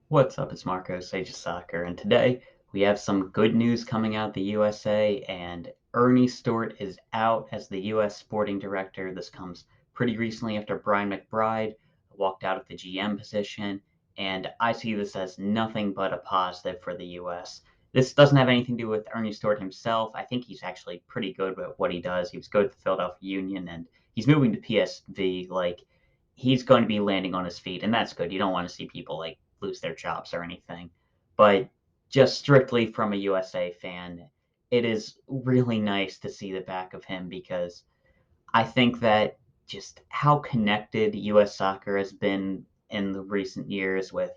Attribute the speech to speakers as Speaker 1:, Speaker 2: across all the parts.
Speaker 1: What's up? It's Marco, Sage of Soccer, and today we have some good news coming out of the USA, and Earnie Stewart is out as the US sporting director. This comes pretty recently after Brian McBride walked out of the GM position, and I see this as nothing but a positive for the US. This doesn't have anything to do with Earnie Stewart himself. I think he's actually pretty good at what he does. He was good at the Philadelphia Union, and he's moving to PSV. He's going to be landing on his feet, and that's good. You don't want to see people lose their jobs or anything. But just strictly from a USA fan, it is really nice to see the back of him because I think that just how connected US soccer has been in the recent years with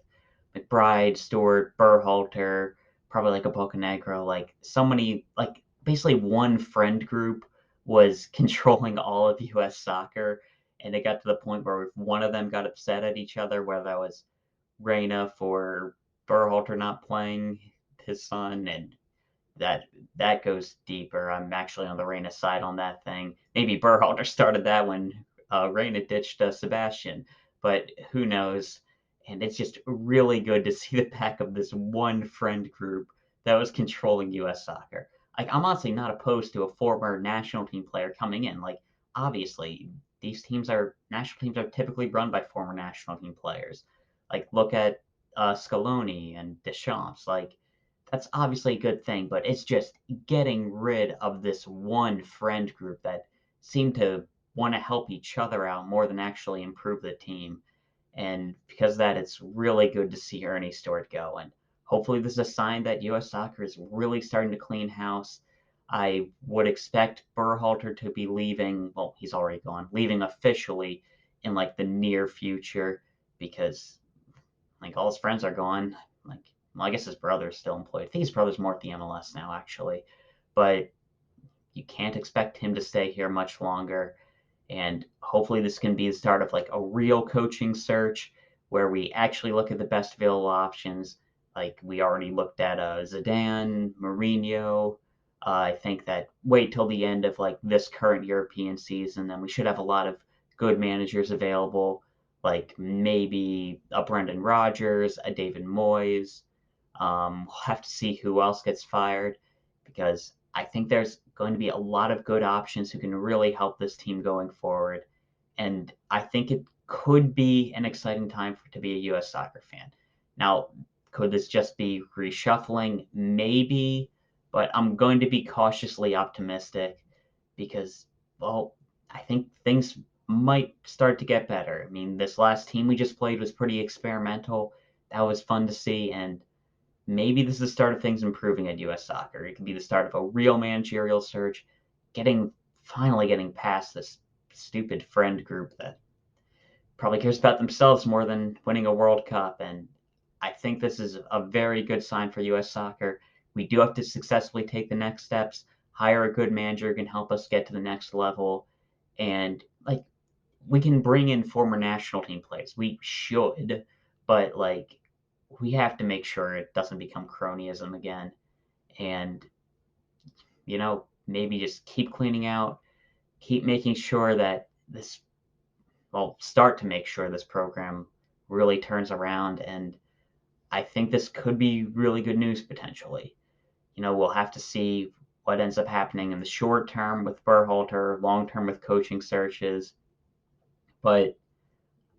Speaker 1: McBride, Stewart, Berhalter, probably like a Bocanegra, like so many, like basically one friend group was controlling all of US soccer. And it got to the point where if one of them got upset at each other, whether that was Reina for Berhalter not playing his son, and that that goes deeper. I'm actually on the Reina side on that thing. Maybe Berhalter started that when Reina ditched Sebastian, but who knows? And it's just really good to see the back of this one friend group that was controlling U.S. soccer. Like, I'm honestly not opposed to a former national team player coming in. Like, obviously, these national teams are typically run by former national team players. Like, look at Scaloni and Deschamps. Like, that's obviously a good thing, but it's just getting rid of this one friend group that seemed to want to help each other out more than actually improve the team. And because of that, it's really good to see Earnie Stewart go. And hopefully, this is a sign that U.S. soccer is really starting to clean house. I would expect Berhalter to be leaving. Well, he's already gone, leaving officially in like the near future because like all his friends are gone. Like, well, I guess his brother's still employed. I think his brother's more at the MLS now, actually. But you can't expect him to stay here much longer. And hopefully, this can be the start of like a real coaching search where we actually look at the best available options. Like we already looked at Zidane, Mourinho. I think that wait till the end of like this current European season, then we should have a lot of good managers available. Like maybe a Brendan Rodgers, a David Moyes. We'll have to see who else gets fired because I think there's going to be a lot of good options who can really help this team going forward. And I think it could be an exciting time to be a U.S. soccer fan. Now, could this just be reshuffling? Maybe, but I'm going to be cautiously optimistic because, well, I think things might start to get better. I mean, this last team we just played was pretty experimental. That was fun to see, and maybe this is the start of things improving at US Soccer. It could be the start of a real managerial search, finally getting past this stupid friend group that probably cares about themselves more than winning a World Cup. And I think this is a very good sign for US Soccer. We do have to successfully take the next steps, hire a good manager who can help us get to the next level, and like we can bring in former national team players. We should, but like we have to make sure it doesn't become cronyism again. And, maybe just keep cleaning out, keep making sure that start to make sure this program really turns around. And I think this could be really good news potentially. We'll have to see what ends up happening in the short term with Berhalter, long term with coaching searches. But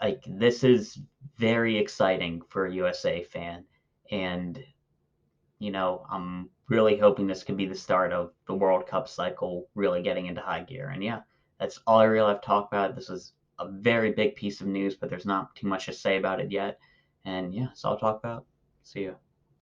Speaker 1: like this is very exciting for a USA fan. And I'm really hoping this could be the start of the World Cup cycle really getting into high gear. And yeah, that's all I really have to talk about. This is a very big piece of news, but there's not too much to say about it yet. And yeah, that's all I'll talk about. See you.